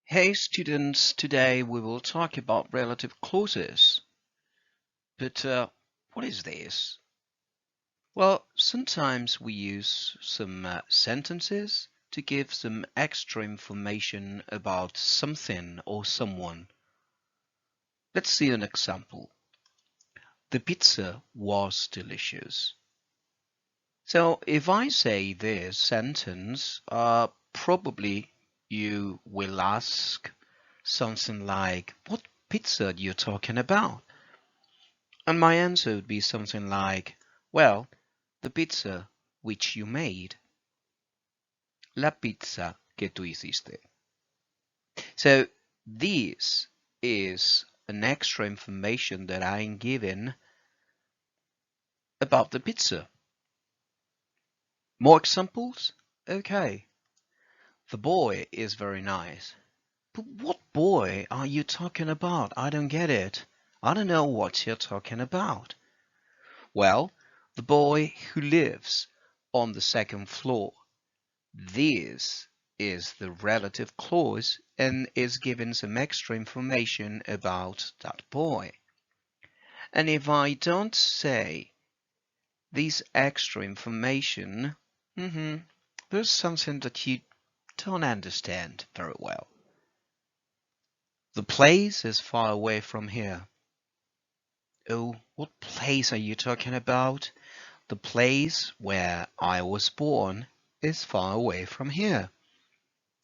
Hey students, today we will talk about relative clauses. But what is this? Well, sometimes we use some sentences to give some extra information about something or someone. Let's see an example. The pizza was delicious. So if I say this sentence, probably you will ask something like, what pizza are you talking about? And my answer would be something like, well, the pizza which you made. La pizza que tú hiciste. So this is an extra information that I'm giving about the pizza. More examples? Okay. The boy is very nice. But what boy are you talking about? I don't get it. I don't know what you're talking about. Well, the boy who lives on the second floor. This is the relative clause and is given some extra information about that boy. And if I don't say this extra information, there's something that you don't understand very well. The place is far away from here. Oh, what place are you talking about? The place where I was born is far away from here.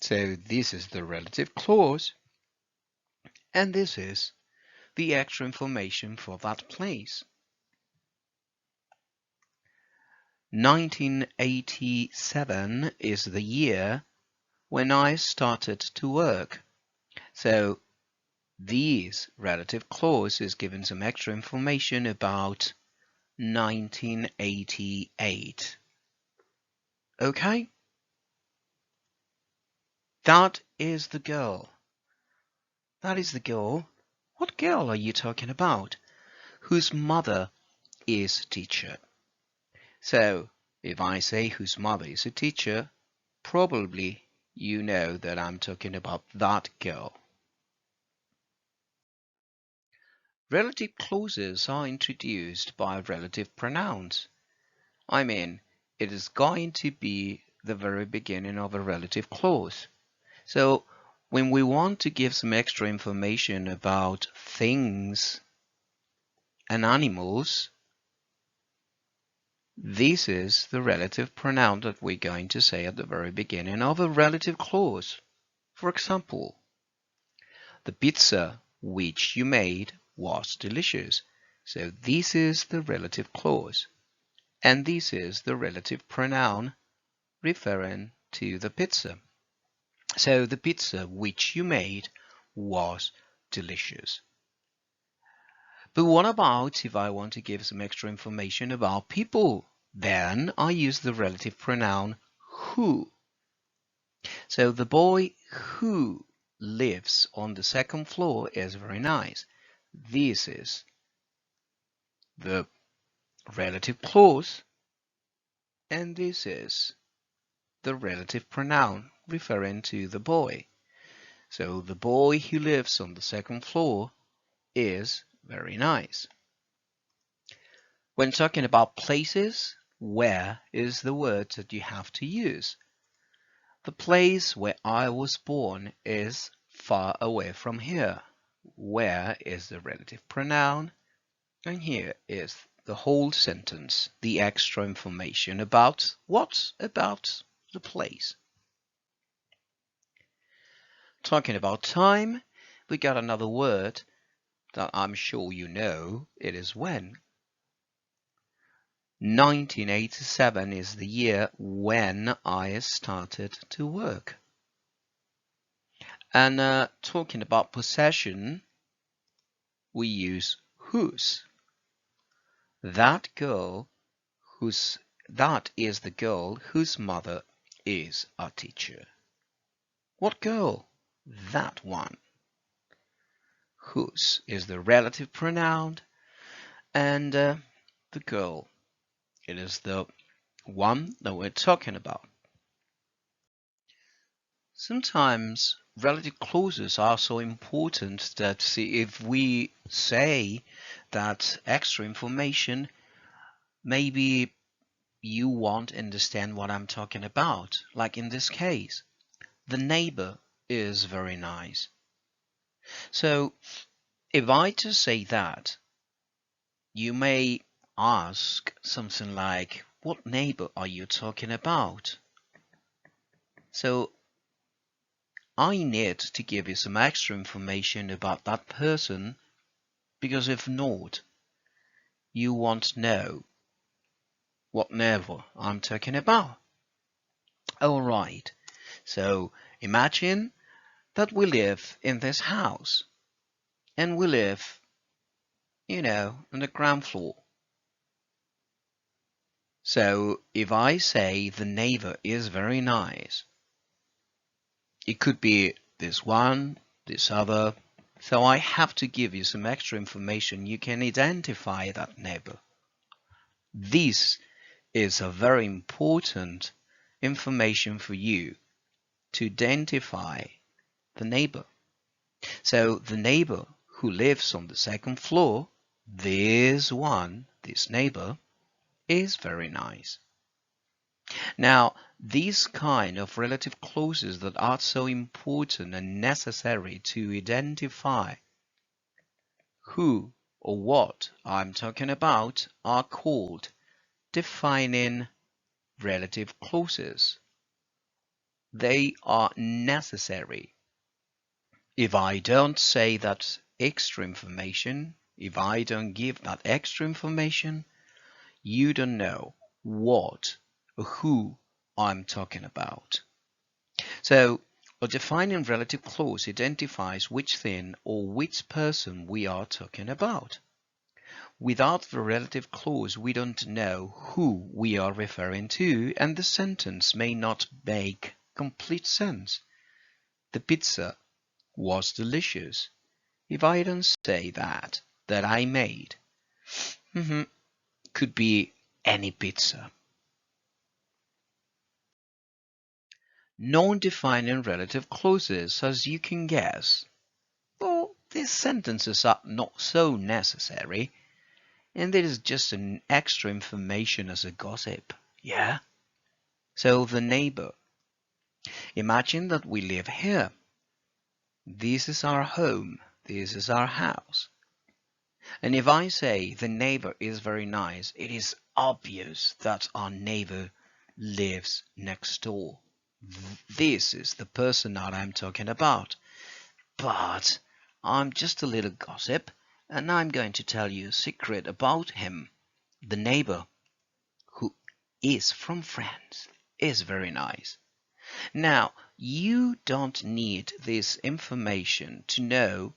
So this is the relative clause, and this is the extra information for that place. 1987 is the year when I started to work. So this relative clause is given some extra information about 1988. Okay? That is the girl. That is the girl. What girl are you talking about? Whose mother is a teacher. So, if I say whose mother is a teacher, probably you know that I'm talking about that girl. Relative clauses are introduced by relative pronouns. I mean, it is going to be the very beginning of a relative clause. So, when we want to give some extra information about things and animals, this is the relative pronoun that we're going to say at the very beginning of a relative clause. For example, the pizza which you made was delicious. So this is the relative clause. And this is the relative pronoun referring to the pizza. So the pizza which you made was delicious. But what about if I want to give some extra information about people? Then I use the relative pronoun who. So the boy who lives on the second floor is very nice. This is the relative clause, and this is the relative pronoun referring to the boy. So the boy who lives on the second floor is very nice. When talking about places, where is the word that you have to use. The place where I was born is far away from here. Where is the relative pronoun, and here is the whole sentence, the extra information about what? About the place. Talking about time, we got another word that I'm sure you know. It is when. 1987 is the year when I started to work. And talking about possession, we use whose. That is the girl whose mother is a teacher. What girl? That one. Whose is the relative pronoun, and the girl, it is the one that we're talking about. Sometimes relative clauses are so important that, see, if we say that extra information, maybe you won't understand what I'm talking about. Like in this case, the neighbor is very nice. So if I just say that, you may ask something like, what neighbor are you talking about? So I need to give you some extra information about that person, because if not, you won't know what neighbor I'm talking about. Alright, so imagine that we live in this house, and we live, on the ground floor. So if I say the neighbor is very nice, it could be this one, this other. So I have to give you some extra information. You can identify that neighbor. This is a very important information for you to identify the neighbor. So the neighbor who lives on the second floor, this neighbor, is very nice. Now, these kind of relative clauses that are so important and necessary to identify who or what I'm talking about are called defining relative clauses. They are necessary. If I don't say that extra information, if I don't give that extra information, you don't know what or who I'm talking about. So, a defining relative clause identifies which thing or which person we are talking about. Without the relative clause, we don't know who we are referring to, and the sentence may not make complete sense. The pizza was delicious. If I don't say that I made, could be any pizza. Non-defining relative clauses, as you can guess. Well, these sentences are not so necessary, and it is just an extra information as a gossip, yeah? So the neighbor. Imagine that we live here. This is our home. This is our house. And if I say the neighbor is very nice, it is obvious that our neighbor lives next door. This is the person that I'm talking about. But I'm just a little gossip, and I'm going to tell you a secret about him. The neighbor, who is from France, is very nice. Now, you don't need this information to know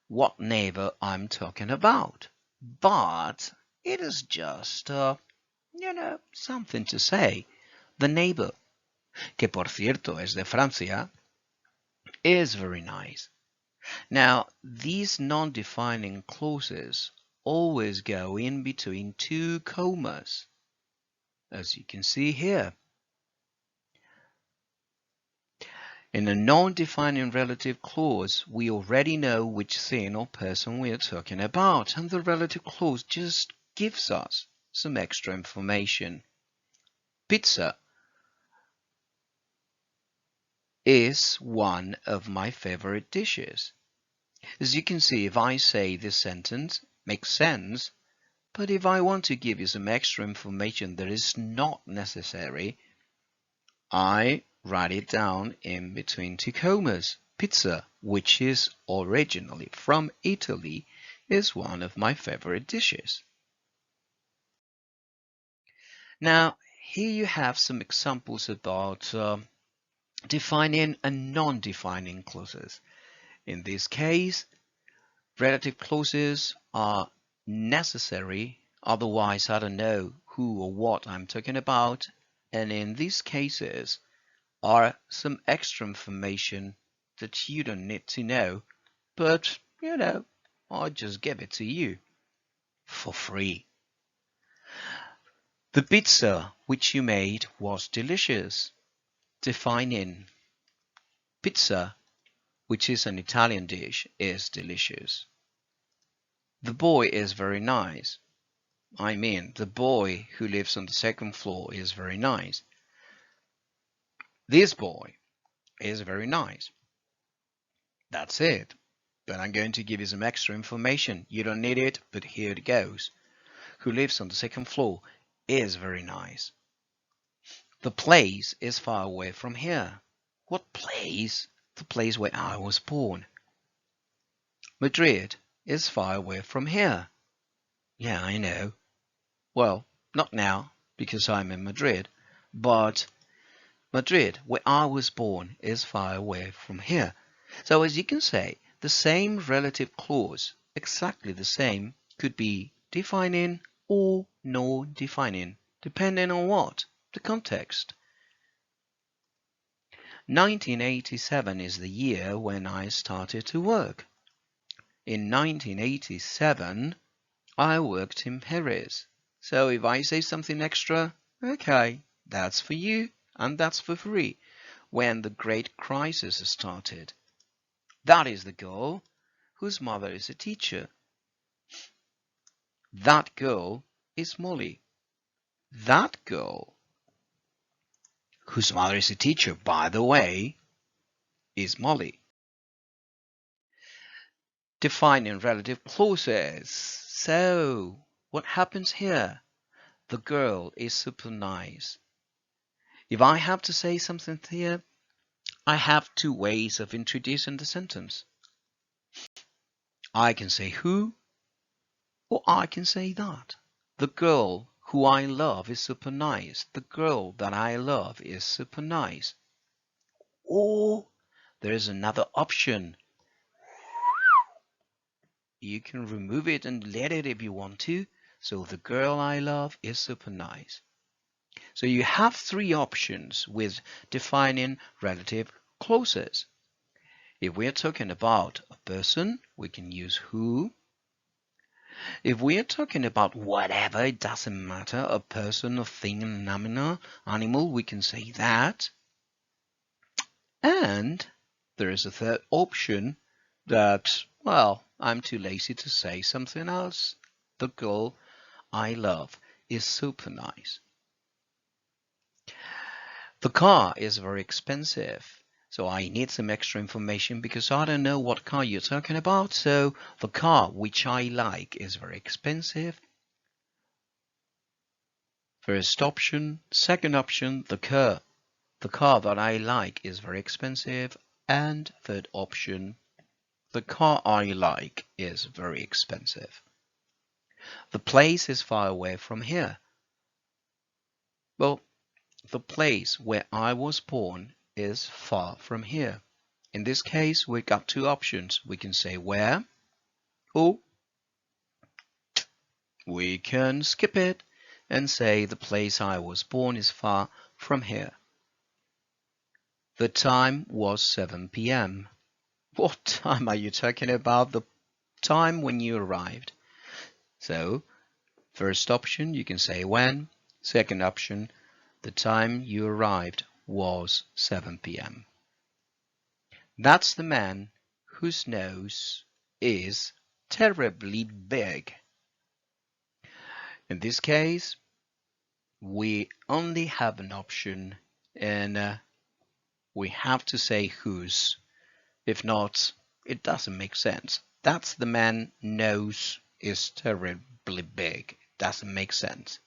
what neighbor I'm talking about, but it is just, something to say. The neighbor, que por cierto es de Francia, is very nice. Now, these non-defining clauses always go in between two commas, as you can see here. In a non-defining relative clause, we already know which thing or person we are talking about, and the relative clause just gives us some extra information. Pizza is one of my favorite dishes. As you can see, if I say this sentence makes sense, but if I want to give you some extra information that is not necessary, I write it down in between two commas. Pizza, which is originally from Italy, is one of my favorite dishes. Now, here you have some examples about defining and non-defining clauses. In this case, relative clauses are necessary, otherwise I don't know who or what I'm talking about, and in these cases, are some extra information that you don't need to know, but I'll just give it to you for free. The pizza which you made was delicious. Defining. Pizza, which is an Italian dish, is delicious. The boy is very nice. I mean, the boy who lives on the second floor is very nice. This boy is very nice. That's it. But I'm going to give you some extra information. You don't need it, but here it goes. Who lives on the second floor is very nice. The place is far away from here. What place? The place where I was born. Madrid is far away from here. Yeah, I know. Well, not now, because I'm in Madrid, but Madrid, where I was born, is far away from here. So as you can say, the same relative clause, exactly the same, could be defining or non-defining, depending on what? The context. 1987 is the year when I started to work. In 1987, I worked in Paris. So if I say something extra, okay, that's for you and that's for free. When the great crisis started. That is the girl whose mother is a teacher. That girl is Molly. That girl whose mother is a teacher, by the way, is Molly. Defining relative clauses. So, what happens here? The girl is super nice. If I have to say something here, I have two ways of introducing the sentence. I can say who, or I can say that. The girl who I love is super nice. The girl that I love is super nice. Or there is another option. You can remove it and let it if you want to. So the girl I love is super nice. So you have three options with defining relative clauses. If we're talking about a person, we can use who. If we're talking about whatever, it doesn't matter, a person, a thing, an animal, we can say that. And there is a third option that, well, I'm too lazy to say something else. The girl I love is super nice. The car is very expensive. So I need some extra information because I don't know what car you're talking about. So the car which I like is very expensive. First option. Second option, the car. The car that I like is very expensive. And third option, the car I like is very expensive. The place is far away from here. Well, the place where I was born is far from here. In this case, we got two options. We can say where, or we can skip it and say the place I was born is far from here. The time was 7 p.m. What time are you talking about? The time when you arrived. So, first option, you can say when. Second option, the time you arrived was 7 p.m. That's the man whose nose is terribly big. In this case, we only have an option and we have to say whose. If not, it doesn't make sense. That's the man nose is terribly big. It doesn't make sense.